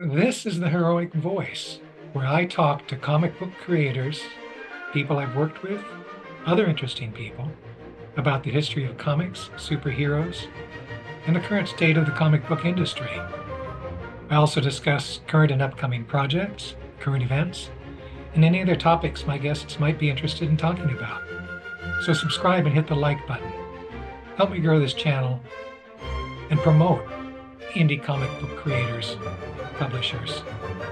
This is the Heroic Voice, where I talk to comic book creators, people I've worked with, other interesting people, about the history of comics, superheroes, and the current state of the comic book industry. I also discuss current and upcoming projects, current events, and any other topics my guests might be interested in talking about. So subscribe and hit the like button. Help me grow this channel and promote indie comic book creators, publishers,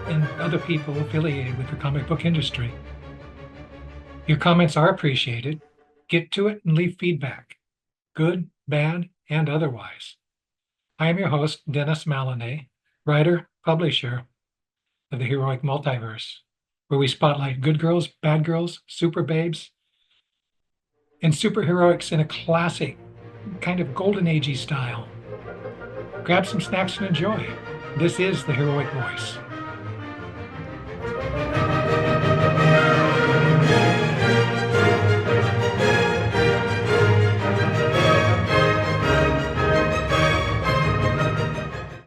and other people affiliated with the comic book industry. Your comments are appreciated. Get to it and leave feedback, good, bad, and otherwise. I am your host, Dennis Malinay, writer, publisher of the Heroic Multiverse, where we spotlight good girls, bad girls, super babes, and superheroics in a classic, kind of golden agey style. Grab some snacks and enjoy. This is the Heroic Voice.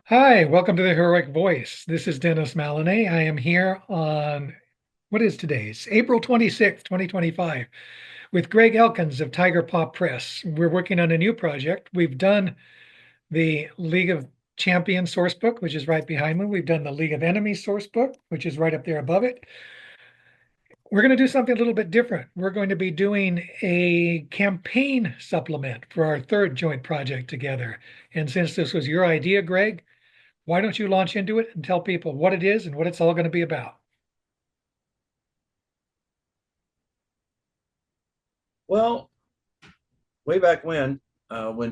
Hi, welcome to the Heroic Voice. This is Dennis Malinay. I am here on, what is today's? April 26th, 2025, with Greg Elkins of Tiger Paw Press. We're working on a new project. We've done the League of Champions source book, which is right behind me. We've done the League of Enemies source book, which is right up there above it. We're going to do something a little bit different. We're going to be doing a campaign supplement for our third joint project together. And since this was your idea, Greg, why don't you launch into it and tell people what it is and what it's all going to be about? Well, way back when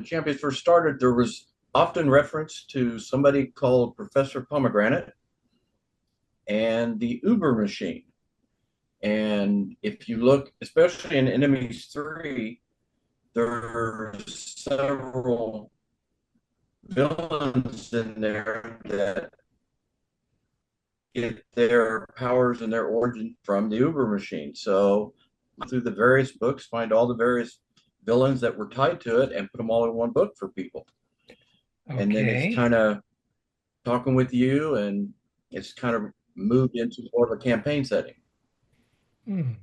Champions first started, there was often reference to somebody called Professor Pomegranate and the Ubermachine. And if you look, especially in Enemies 3, there are several villains in there that get their powers and their origin from the Ubermachine. So through the various books, find all the various villains that were tied to it and put them all in one book for people. And then it's Okay. kind of talking with you, and it's kind of moved into more of a campaign setting. Hmm.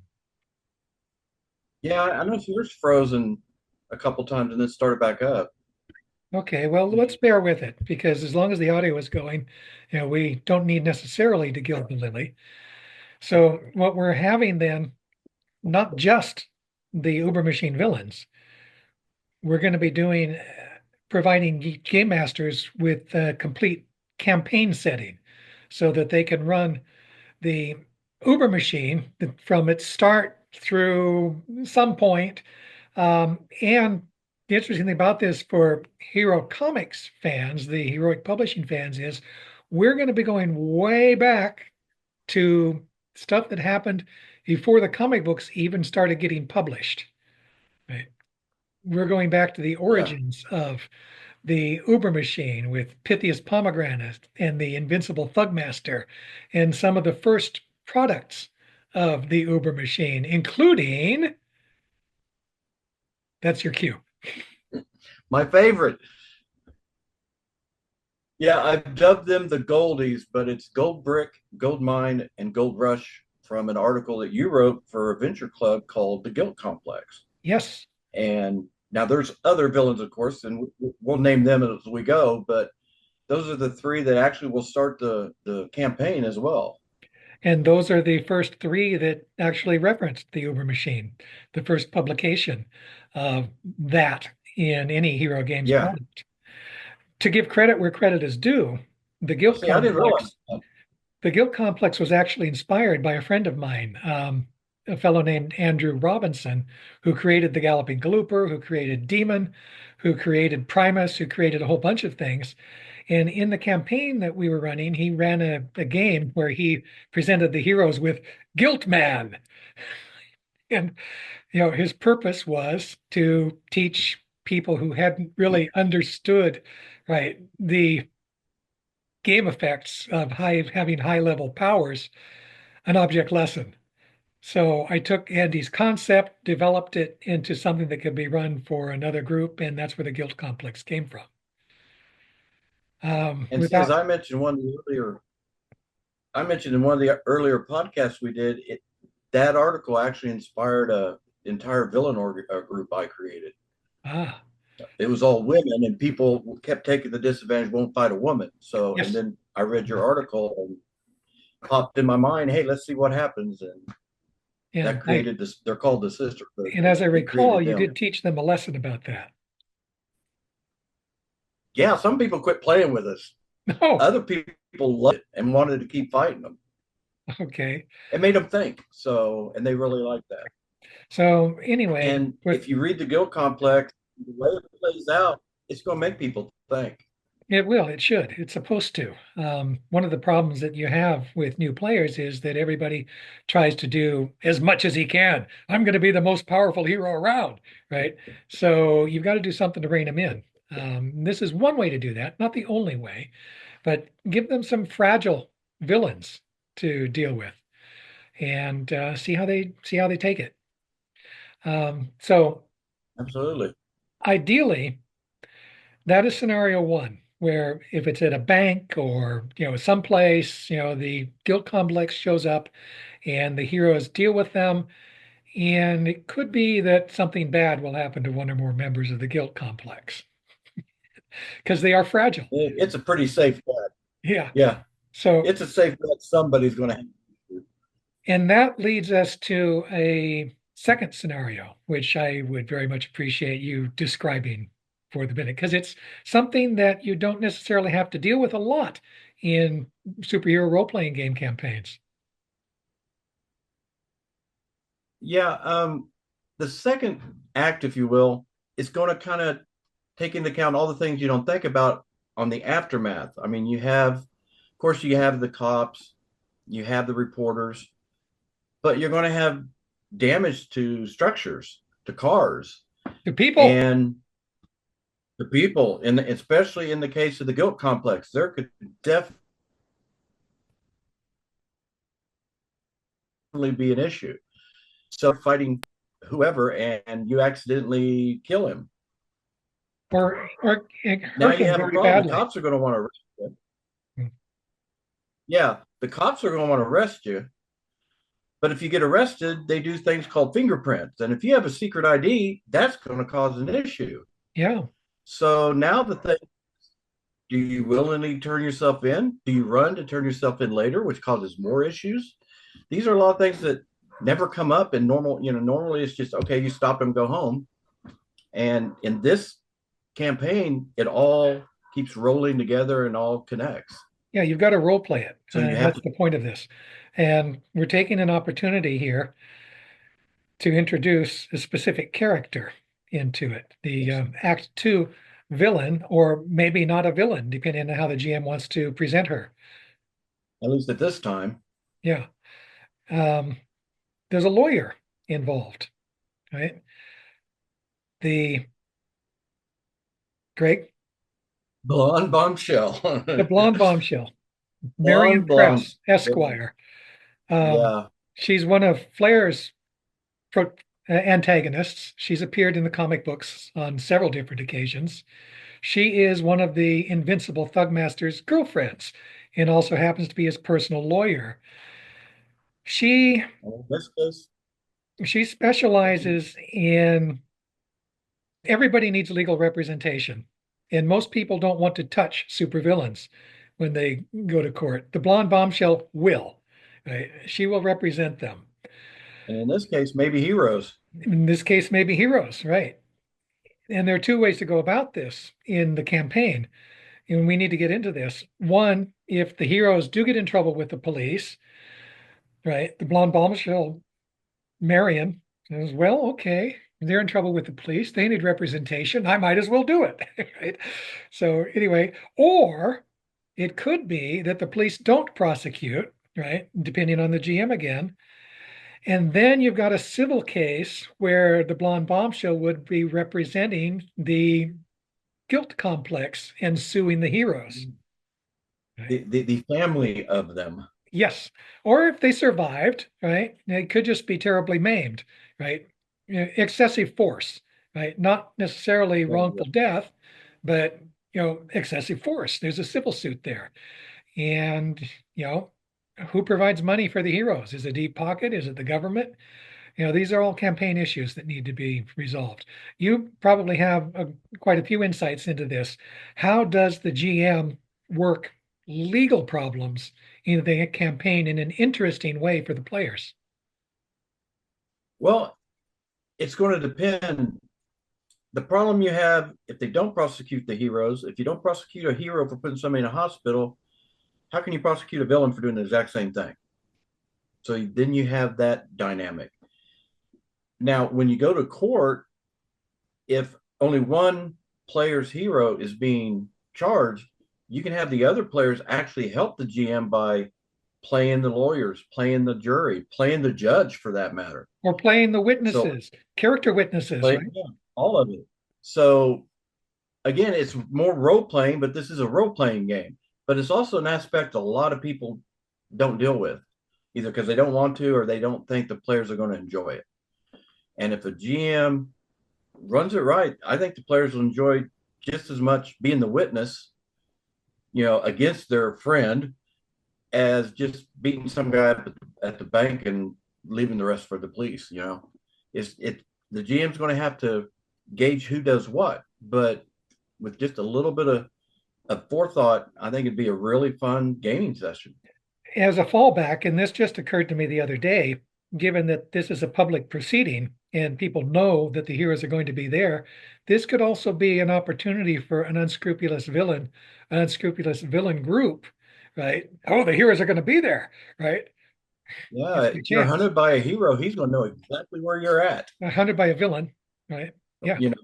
Yeah, I know yours frozen a couple times and then started back up. Okay, well, let's bear with it because as long as the audio is going, we don't need necessarily to gild the lily. So what we're having then, not just the Uber Machine villains, we're going to be doing providing game masters with a complete campaign setting so that they can run the Uber Machine from its start through some point. And the interesting thing about this for Hero Comics fans, the Heroic Publishing fans, is we're going to be going way back to stuff that happened before the comic books even started getting published. Right? We're going back to the Yeah. origins of the Uber Machine with Pythias Pomegranate and the Invincible Thugmaster and some of the first products of the Uber Machine, including, that's your cue. My favorite. Yeah, I've dubbed them the Goldies, but it's Gold Brick, Gold Mine, and Gold Rush from an article that you wrote for a venture club called The Guilt Complex. Yes. And now there's other villains, of course, and we'll name them as we go, but those are the three that actually will start the campaign as well. And those are the first three that actually referenced the Uber Machine, the first publication of that in any Hero Games Yeah. product. To give credit where credit is due, the Oh, Guilt see, I didn't realize Complex that. The Guilt Complex was actually inspired by a friend of mine, a fellow named Andrew Robinson, who created the Galloping Galooper, who created Demon, who created Primus, who created a whole bunch of things. And in the campaign that we were running, he ran a game where he presented the heroes with Guilt Man. And his purpose was to teach people who hadn't really understood, right, the game effects of having high level powers an object lesson. So I took Andy's concept, developed it into something that could be run for another group, and that's where the guilt complex came from. And see, as Without, I mentioned one of the earlier I mentioned in one of the earlier podcasts we did, that article actually inspired a entire villain group I created. Ah, It was all women, and people kept taking the disadvantage, won't fight a woman. So, and yes. then I read your article and popped in my mind, hey, let's see what happens. And that And I created this. They're called the sisterhood. and as I It recall, created you them. did teach them a lesson about that. Yeah, some people quit playing with us. Oh, Other people loved it and wanted to keep fighting them. okay. It made them think. So, and they really like that. So anyway, And with if you read the guilt complex, the way it plays out, it's going to make people think. it will, it should, it's supposed to. One of the problems that you have with new players is that everybody tries to do as much as he can. I'm going to be the most powerful hero around, right? So you've got to do something to rein them in. This is one way to do that, not the only way, but give them some fragile villains to deal with and see how they take it. So Absolutely. ideally, that is scenario one, where if it's at a bank or someplace, the guilt complex shows up and the heroes deal with them, and it could be that something bad will happen to one or more members of the guilt complex because they are fragile. It's a pretty safe bet. Yeah. Yeah, So, it's a safe bet somebody's going to have. and that leads us to a second scenario, which I would very much appreciate you describing for the minute, because it's something that you don't necessarily have to deal with a lot in superhero role-playing game campaigns. Yeah, the second act, if you will, is going to kind of take into account all the things you don't think about on the aftermath. I mean, of course, you have the cops, you have the reporters, but you're going to have damage to structures, to cars, The people, and the people, and especially in the case of the guilt complex, there could definitely be an issue. So fighting whoever, and you accidentally kill him. or Now hurt you him have a very problem. The badly. cops are going to want to arrest you. Yeah, the cops are going to want to arrest you. But if you get arrested, they do things called fingerprints. And if you have a secret ID, that's going to cause an issue. Yeah, So now the thing, do you willingly turn yourself in? Do you run to turn yourself in later, which causes more issues? These are a lot of things that never come up in normal, normally it's just, okay, you stop and go home. And in this campaign, it all keeps rolling together and all connects. yeah, you've got to role play it. So you have That's to, the point of this. And we're taking an opportunity here to introduce a specific character into it. The yes, Act Two villain, or maybe not a villain, depending on how the GM wants to present her. at least at this time, Yeah. Um, there's a lawyer involved, right? The Greg, blonde bombshell. the blonde bombshell, Marion blonde. Press, Esquire. Um, Yeah, she's one of Flair's pro antagonists. She's appeared in the comic books on several different occasions. She is one of the Invincible Thugmaster's girlfriends and also happens to be his personal lawyer. She in this case, she specializes in everybody needs legal representation, and most people don't want to touch supervillains when they go to court. The blonde bombshell will, right? She will represent them. and in this case, maybe heroes. In this case, maybe heroes, right? And there are two ways to go about this in the campaign. And we need to get into this. One, if the heroes do get in trouble with the police, right? The blonde bombshell, Marion, says, well, okay, they're in trouble with the police. They need representation. I might as well do it, right? So, anyway, or it could be that the police don't prosecute, right? Depending on the GM again. And then you've got a civil case where the blonde bombshell would be representing the guilt complex and suing the heroes. Right? The family of them. Yes. Or if they survived, right? It could just be terribly maimed, right? Excessive force, right? Not necessarily wrongful death, but excessive force. There's a civil suit there. And, Who provides money for the heroes? Is it deep pocket? Is it the government? These are all campaign issues that need to be resolved. You probably have quite a few insights into this. How does the GM work legal problems in the campaign in an interesting way for the players? Well, it's going to depend. The problem you have if they don't prosecute the heroes, if you don't prosecute a hero for putting somebody in a hospital, how can you prosecute a villain for doing the exact same thing? So then you have that dynamic. Now, when you go to court, if only one player's hero is being charged, you can have the other players actually help the GM by playing the lawyers, playing the jury, playing the judge for that matter. Or playing the So witnesses, character witnesses, play right? yeah, all of it. So again, it's more role playing, but this is a role playing game. But it's also an aspect a lot of people don't deal with, either because they don't want to or they don't think the players are going to enjoy it. And if a GM runs it right, I think the players will enjoy just as much being the witness, against their friend as just beating some guy at the bank and leaving the rest for the police. It's the GM's going to have to gauge who does what, but with just a little bit of forethought, I think it'd be a really fun gaming session. As a fallback, and this just occurred to me the other day, given that this is a public proceeding and people know that the heroes are going to be there, this could also be an opportunity for an unscrupulous villain group, right? Oh, the heroes are going to be there, right? Yeah, It's the if you're chance. hunted by a hero, he's going to know exactly where you're at. Hunted by a villain, right? Yeah. You know,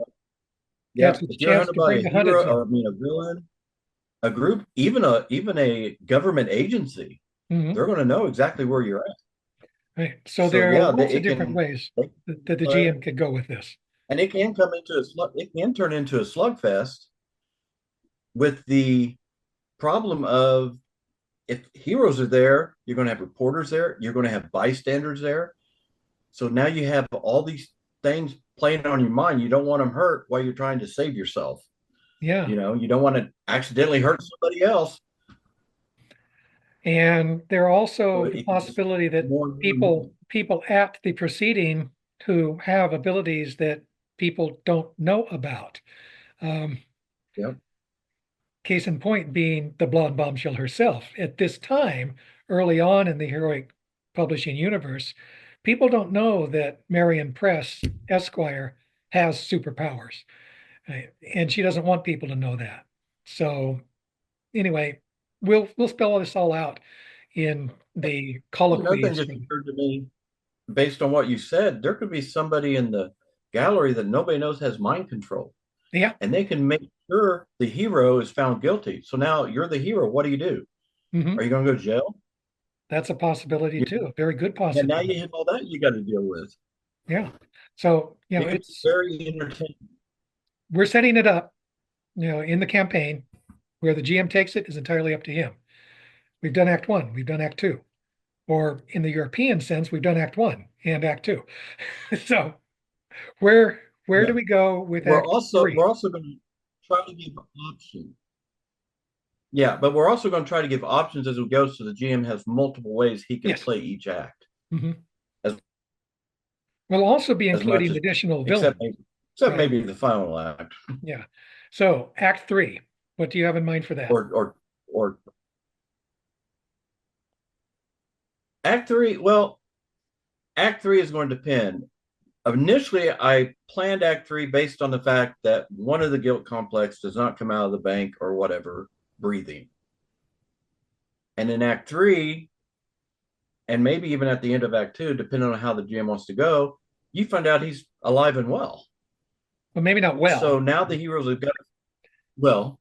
Yeah, yeah. it's a If you're chance hunted to by bring a the hunted hero, in. or I mean, a villain, a group, even a government agency, Hmm. they're going to know exactly where you're at. Right. So So there are yeah, lots of it different can ways that the play, GM could go with this. and it can come into a slug. It can turn into a slugfest with the problem of if heroes are there, you're going to have reporters there, you're going to have bystanders there. So now you have all these things playing on your mind. You don't want them hurt while you're trying to save yourself. Yeah. You don't want to accidentally hurt somebody else. And there are So also the it can just possibility that more and more and more. people at the proceeding who have abilities that people don't know about. Um, Yep. Case in point being the blonde bombshell herself. At this time, early on in the heroic publishing universe, people don't know that Marion Press Esquire has superpowers, right? And she doesn't want people to know that. So anyway, we'll spell this all out in the Another thing colloquies. just occurred to me based on what you said. There could be somebody in the gallery that nobody knows has mind control, Yeah. and they can make sure the hero is found guilty. So now you're the hero. What do you do? Hmm. Are you going to go to jail? That's a possibility You, too. A very good yeah, now you possibility. have all that you got to deal with. Yeah. So, It could be it's very entertaining. we're setting it up, in the campaign. Where the GM takes it is entirely up to him. We've done Act One, we've done Act Two, or in the European sense, we've done Act One and Act Two. So where Yeah. do we go with Act We're Three? also going to try to give options. Yeah, but we're also going to try to give options as we go, so the GM has multiple ways he can Yes. play each act Hmm. as We'll also be as much including as additional except villains, except right? maybe the final act Yeah. So Act Three, what do you have in mind for that? or act three. Well, act three is going to depend. Initially, I planned act three based on the fact that one of the guilt complex does not come out of the bank or whatever breathing, and in act three, and maybe even at the end of act two, depending on how the GM wants to go, you find out he's alive and well. Well, maybe not So well. now the heroes have got well,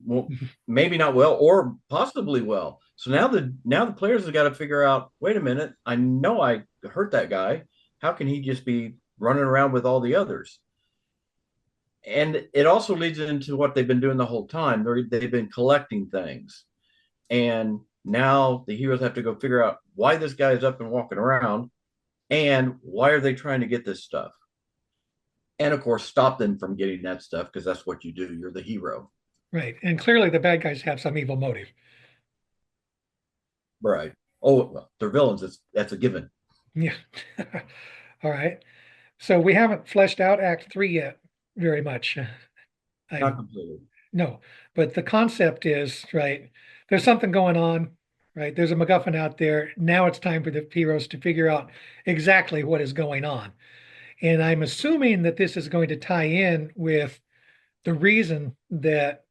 maybe not well, or possibly well. So now the players have got to figure out. Wait a minute, I know I hurt that guy. How can he just be running around with all the others? And it also leads into what they've been doing the whole time. They've been collecting things, and now the heroes have to go figure out why this guy is up and walking around, and why are they trying to get this stuff, and of course stop them from getting that stuff because that's what you do. You're the hero, Right. And clearly the bad guys have some evil motive. right? Oh, well, they're villains. That's a given. Yeah. All right. So we haven't fleshed out Act Three yet very much. Not I completely. No, but the concept is right. There's something going on, right? There's a MacGuffin out there. Now it's time for the heroes to figure out exactly what is going on. And I'm assuming that this is going to tie in with the reason that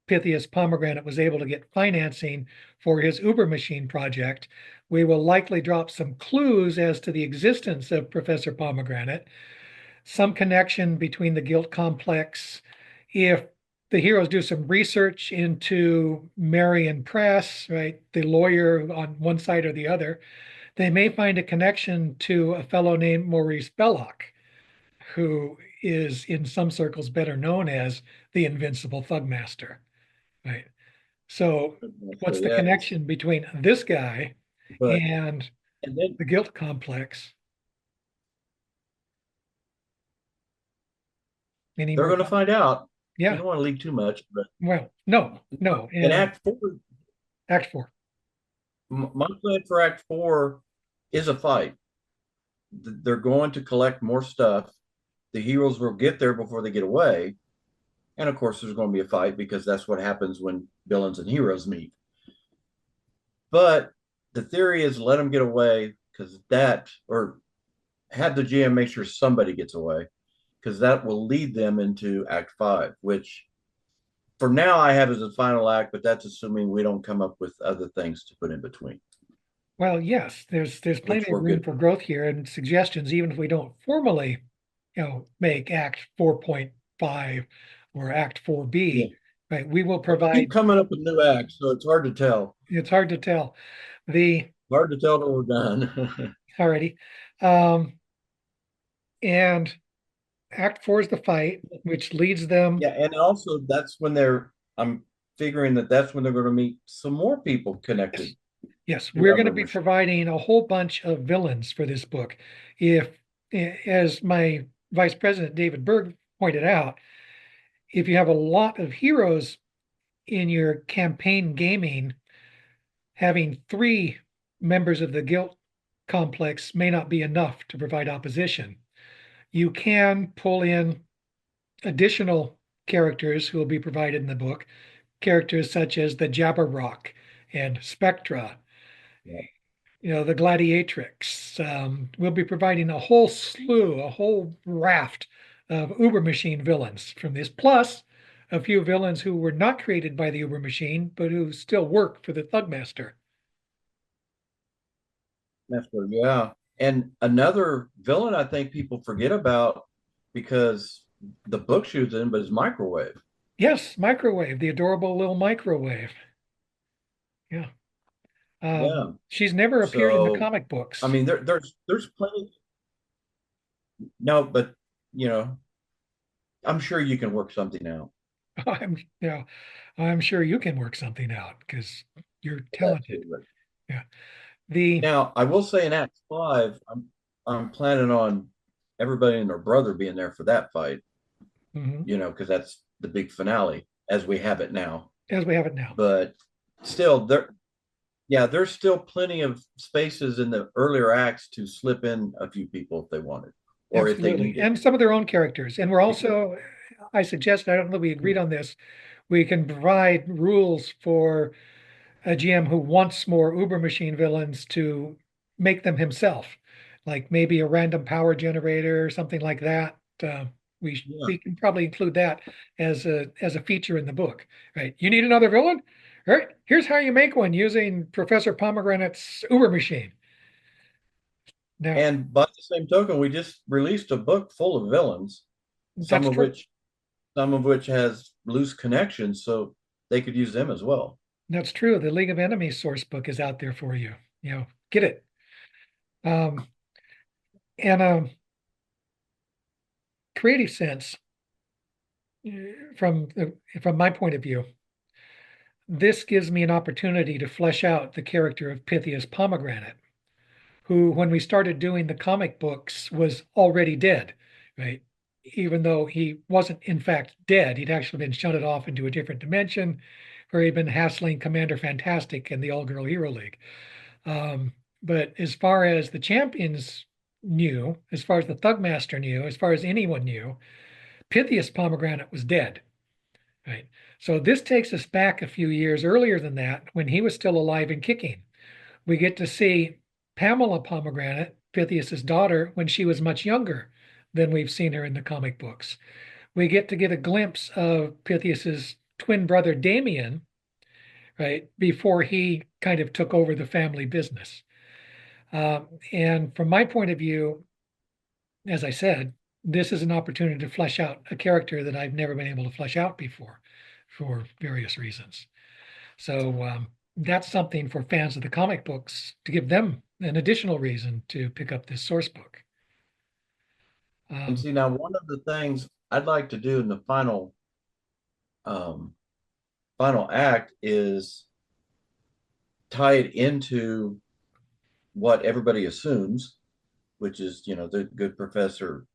Pythias Pomegranate was able to get financing for his Ubermachine project. We will likely drop some clues as to the existence of Professor Pomegranate, some connection between the guilt complex. If the heroes do some research into Marion Press, right, the lawyer on one side or the other, they may find a connection to a fellow named Maurice Belloc, who is in some circles better known as the Invincible Thugmaster, right? So, So what's the yes, connection between this guy but and and then the guilt complex? Any they're more? going to find out. We Yeah. don't want to leak too much, but Well, no, no. in In Act Four, Act Four. my plan for Act Four is a fight. They're going to collect more stuff. The heroes will get there before they get away, and of course, there's going to be a fight because that's what happens when villains and heroes meet. But the theory is let them get away because that, or have the GM make sure somebody gets away because that will lead them into Act Five, which for now I have as a final act, but that's assuming we don't come up with other things to put in between, Well, yes, there's which plenty of we're room good. for growth here and suggestions, even if we don't formally, make Act 4.5 or Act Yeah. 4B, right? We will Well, they keep provide, coming up with new acts, so it's hard to tell. it's hard to tell. The Hard to tell till we're done. Alrighty. Um, and Act 4 is the fight, which leads them. Yeah, and also that's when they're. I'm figuring that that's when they're going to meet some more people Yes, connected yes, to we're going to be Ubermachine. providing a whole bunch of villains for this book. If, as my Vice President David Berg pointed out, if you have a lot of heroes in your campaign gaming, having three members of the guild complex may not be enough to provide opposition. You can pull in additional characters who will be provided in the book, characters such as the Jabberwock and Spectra, Yeah. the Gladiatrix. We'll be providing a whole slew, a whole raft of Ubermachine villains from this, plus a few villains who were not created by the Ubermachine, but who still work for the Thugmaster. Yeah. And another villain I think people forget about because the book shoots in, but is Microwave. Yes, Microwave, the adorable little Microwave. Yeah. Yeah. She's never appeared in the So comic I books. mean there's plenty. No, but you know, I'm sure you can work something out. I'm, I'm sure you can work something out because you're That talented. too. But Yeah. The now I will say in Act Five, I'm planning on everybody and their brother being there for that fight, mhm, because that's the big finale as we have it now. as we have it now. But still, there's still plenty of spaces in the earlier acts to slip in a few people if they wanted or if they Absolutely. needed. And some of their own characters. And we're Because also, I suggest, I don't know if we agreed on this, we can provide rules for a GM who wants more Uber machine villains to make them himself, like maybe a random power generator or something like that. yeah, We can probably include that as a feature in the book, right? You need another villain? All right, here's how you make one using Professor Pomegranate's Uber machine. Now, and by the same token, we just released a book full of villains, some that's of true. which some of which has loose connections, so they could use them as well. That's true. The League of Enemies source book is out there for you. Get it. Um, and creative sense, from from my point of view, this gives me an opportunity to flesh out the character of Pythias Pomegranate, who, when we started doing the comic books, was already dead, right? Even though he wasn't in fact dead, he'd actually been shunted off into a different dimension where he'd been hassling Commander Fantastic and the All Girl Hero League. Um, but as far as the champions knew, as far as the Thugmaster knew, as far as anyone knew, Pythias Pomegranate was dead. Right. So this takes us back a few years earlier than that, when he was still alive and kicking. We get to see Pamela Pomegranate, Pythias's daughter, when she was much younger than we've seen her in the comic books. We get a glimpse of Pythias's twin brother Damien, right, before he kind of took over the family business. And from my point of view, as I said, this is an opportunity to flesh out a character that I've never been able to flesh out before for various reasons. So that's something for fans of the comic books to give them an additional reason to pick up this source book. And Um, see, now one of the things I'd like to do in the um, final act is tie it into what everybody assumes, which is, the good professor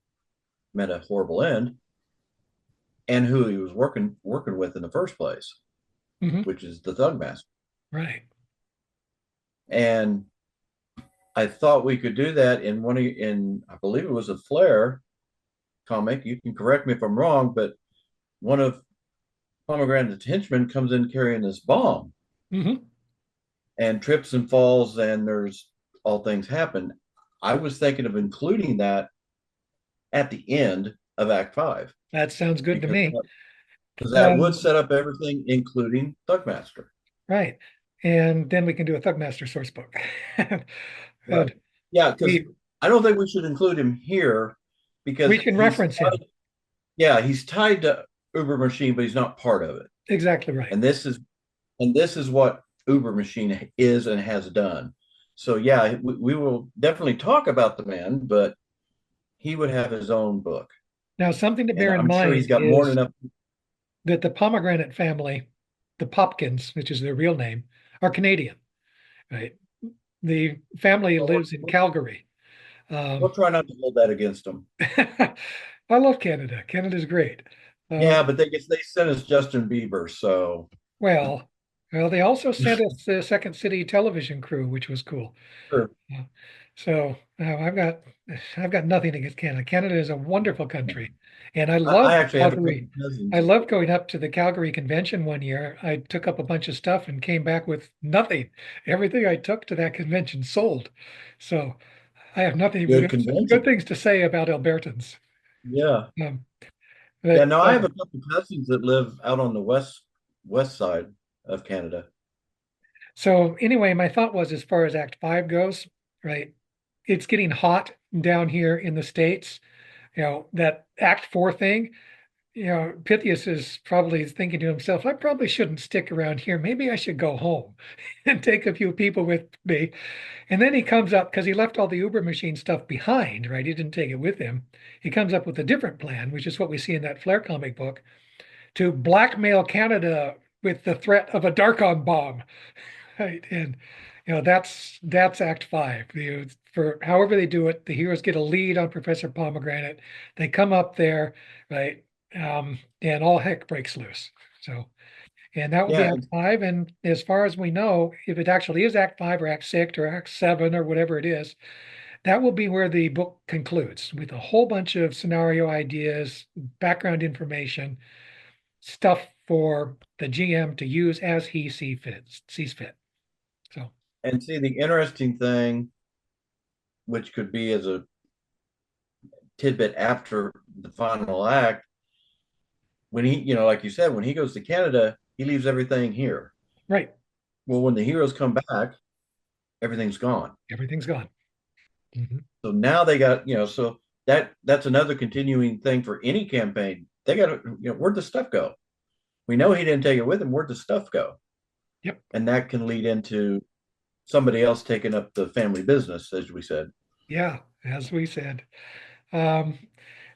met a horrible end, and who he was working with in the first place, mhm, which is the Thug Master. right. And I thought we could do that I believe it was a Flair comic. You can correct me if I'm wrong, but one of Pomegranate's henchmen comes in carrying this bomb Hmm. and trips and falls, and there's all things happen. I was thinking of including that at the end of Act Five That sounds good to because me. because that would Um, set up everything, including Thugmaster. right. And then we can do a Thugmaster source book. Right. And Yeah, because we, I don't think we should include him here we because can reference him. he's tied to Ubermachine, but he's not part of it. Exactly right. And this is what Ubermachine is and has done. So yeah, we will definitely talk about the man, but he would have his own book, Now, something to and bear in I'm sure he's mind got more than is enough. that the Pomegranate family, the Popkins, which is their real name, are Canadian, right? The family lives in Calgary. We'll Um, try not to hold that against them. I love Canada. Canada's great. Yeah, Um, but they sent us Justin Bieber, so well, well, they also sent us the Second City television crew, which was cool. sure. Uh, So I've got nothing against Canada. Canada is a wonderful country, and I love I actually have a couple Calgary. of I cousins. love going up to the Calgary convention one year. I took up a bunch of stuff and came back with nothing. Everything I took to that convention sold. So I have nothing but Good good convention. things to say about Albertans. Yeah. Um, Yeah, but no, I have a couple of cousins that live out on the west side of Canada. so anyway, my thought was, as far as Act Five goes, right? It's getting hot down here in the States. That Act Four thing. Pythias is probably thinking to himself, I probably shouldn't stick around here. Maybe I should go home and take a few people with me. And then he comes up, because he left all the Uber machine stuff behind, right? He didn't take it with him. He comes up with a different plan, which is what we see in that Flair comic book, to blackmail Canada with the threat of a Darkon bomb. Right. And that's Act Five. For however they do it, the heroes get a lead on Professor Pomegranate. They come up there, right? And all heck breaks loose. So, and that will be Yeah, Act Five. And as far as we know, if it actually is Act Five or Act Six or Act Seven or whatever it is, that will be where the book concludes, with a whole bunch of scenario ideas, background information, stuff for the GM to use as he sees fit. So. and see the interesting thing, which could be as a tidbit after the final act, when like you said, when he goes to Canada, he leaves everything here. Right. Well, when the heroes come back, everything's gone. Everything's gone. Mhm. So now they got, so that's another continuing thing for any campaign. They got to, where'd the stuff go? We know he didn't take it with him. Where'd the stuff go? Yep. And that can lead into somebody else taking up the family business, as we said. Yeah, as we said. Um,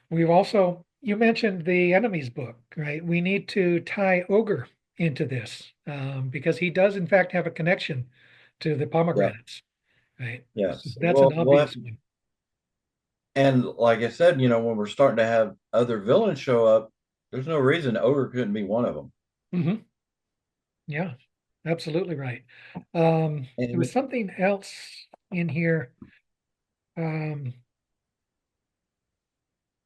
you mentioned the enemies book, right? We need to tie Ogre into this, because he does, in fact, have a connection to the Yeah, pomegranates, right? yeah. So So that's an we'll have obvious to, one. and like I said, when we're starting to have other villains show up, there's no reason Ogre couldn't be one of them. Hmm. Yeah. Absolutely right. There was And something else in here. Um,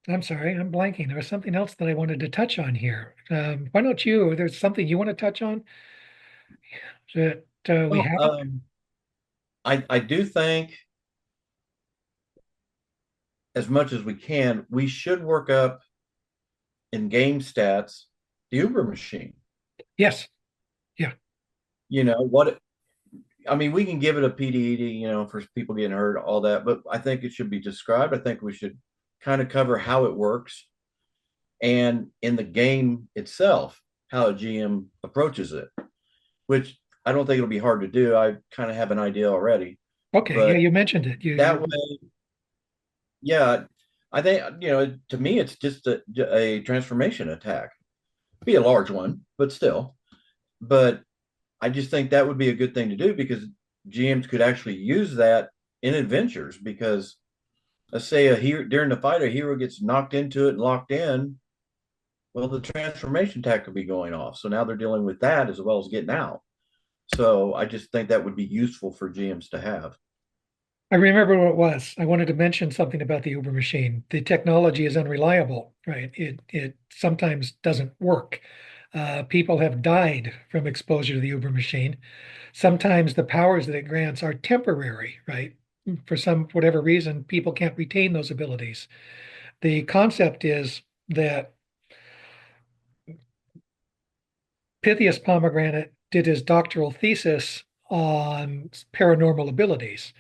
I'm sorry, I'm blanking. There was something else that I wanted to touch on here. Why don't you, there's something you want to touch on that we well, haven't? I do think as much as we can, we should work up in game stats the Uber machine. Yes. Yeah. You know what? I mean, we can give it a PDED, for people getting hurt, all that, but I think it should be described. I think we should kind of cover how it works and in the game itself, how a GM approaches it, which I don't think it'll be hard to do. I kind of have an idea already, Okay. Yeah, but you mentioned it. that way, yeah, I think, to me, it's just a transformation attack. Be a large one, but still. But I just think that would be a good thing to do because GMs could actually use that in adventures. Because let's say a hero during the fight, a hero gets knocked into it and locked in. Well, the transformation attack could be going off. So now they're dealing with that as well as getting out. So I just think that would be useful for GMs to have. I remember what it was. I wanted to mention something about the Uber machine. The technology is unreliable, right? It sometimes doesn't work. People have died from exposure to the Uber machine. Sometimes the powers that it grants are temporary, right? For some whatever reason, people can't retain those abilities. The concept is that Pythias Pomegranate did his doctoral thesis on paranormal abilities.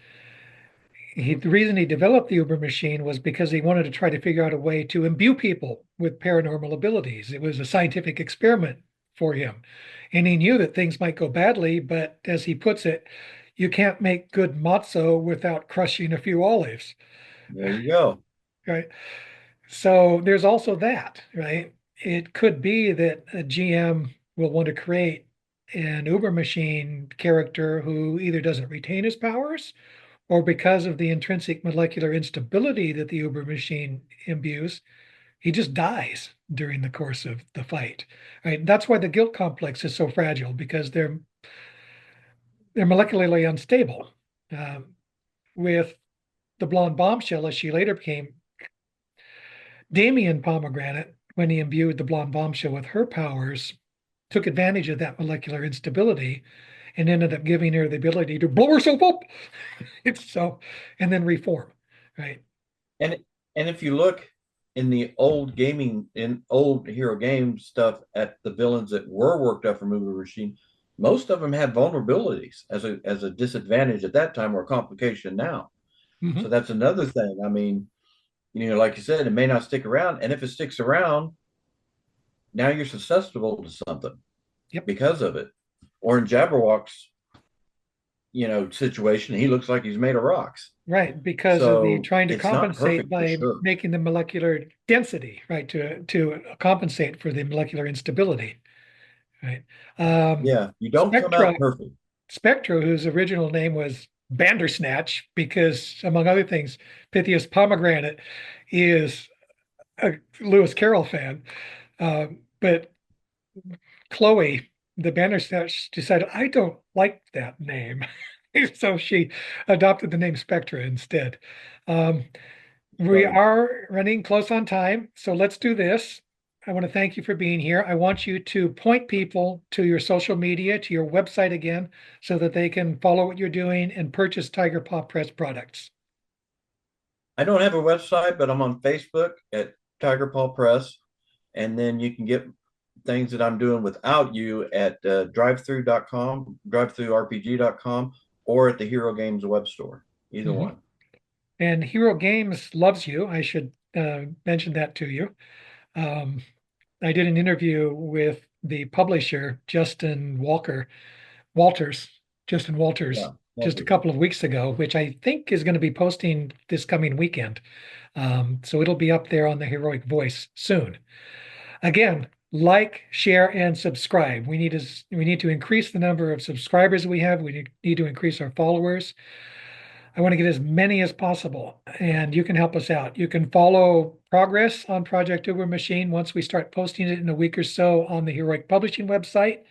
The reason he developed the Uber machine was because he wanted to try to figure out a way to imbue people with paranormal abilities. It was a scientific experiment for him. And he knew that things might go badly, but as he puts it, you can't make good matzo without crushing a few olives, There you go. right? So there's also that, right? It could be that a GM will want to create an Uber machine character who either doesn't retain his powers or because of the intrinsic molecular instability that the Uber machine imbues, he just dies during the course of the fight. Right? That's why the guilt complex is so fragile because they're molecularly unstable. With the blonde bombshell, as she later became Damien Pomegranate, when he imbued the blonde bombshell with her powers, took advantage of that molecular instability and ended up giving her the ability to blow herself up. It's so, and then reform, right? And and if you look in old hero game stuff at the villains that were worked up from Uber Machine, most of them had vulnerabilities as a disadvantage at that time or a complication now. So Mhm. that's another thing. I mean, like you said, it may not stick around, and if it sticks around, now you're susceptible to something Yep. because of it. Or in Jabberwock's, situation, he looks like he's made of rocks. Right, because of the So trying to it's not compensate perfect for by sure. making the molecular density, right, to compensate for the molecular instability, right? Um, Yeah, you don't come Spectra, out perfect. Spectra, whose original name was Bandersnatch, because among other things, Pythias Pomegranate is a Lewis Carroll fan, but Chloe, the Bandersnatch, decided I don't like that name, so she adopted the name Spectra instead. Um, We Funny. are running close on time, so let's do this. I want to thank you for being here. I want you to point people to your social media, to your website again, so that they can follow what you're doing and purchase Tiger Paw Press products. I don't have a website, but I'm on Facebook at Tiger Paw Press. And then you can get things that I'm doing without you at drivethrough.com, drivethroughrpg.com, or at the Hero Games web store. Either Mhm. one. And Hero Games loves you. I should mention that to you. Um, I did an interview with the publisher, Walters, Justin Walters, Yeah, just a lovely. couple of weeks ago, which I think is going to be posting this coming weekend. So it'll be up there on the Heroic Voice soon. Again, like, share, and subscribe. We need to increase the number of subscribers we have. We need to increase our followers. I want to get as many as possible, and you can help us out. You can follow progress on Project Uber Machine once we start posting it in a week or so on the Heroic Publishing website.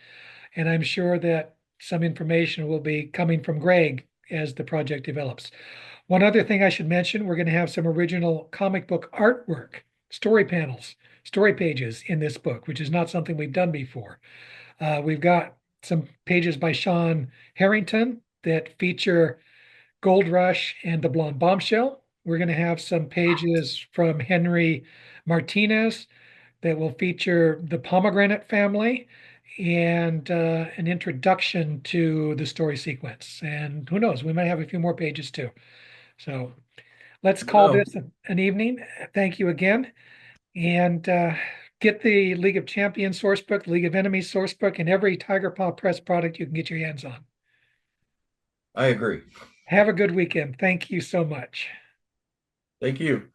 And I'm sure that some information will be coming from Greg as the project develops. One other thing I should mention, we're going to have some original comic book artwork, story panels, story pages in this book, which is not something we've done before. We've got some pages by Sean Harrington that feature Gold Rush and the Blonde Bombshell. We're going to have some pages from Henry Martinez that will feature the Pomegranate family and an introduction to the story sequence. And who knows, we might have a few more pages too. So let's call No, this an evening. Thank you again. And get the League of Champions source book, League of Enemies source book, and every Tiger Paw Press product you can get your hands on. I agree. Have a good weekend. Thank you so much. Thank you.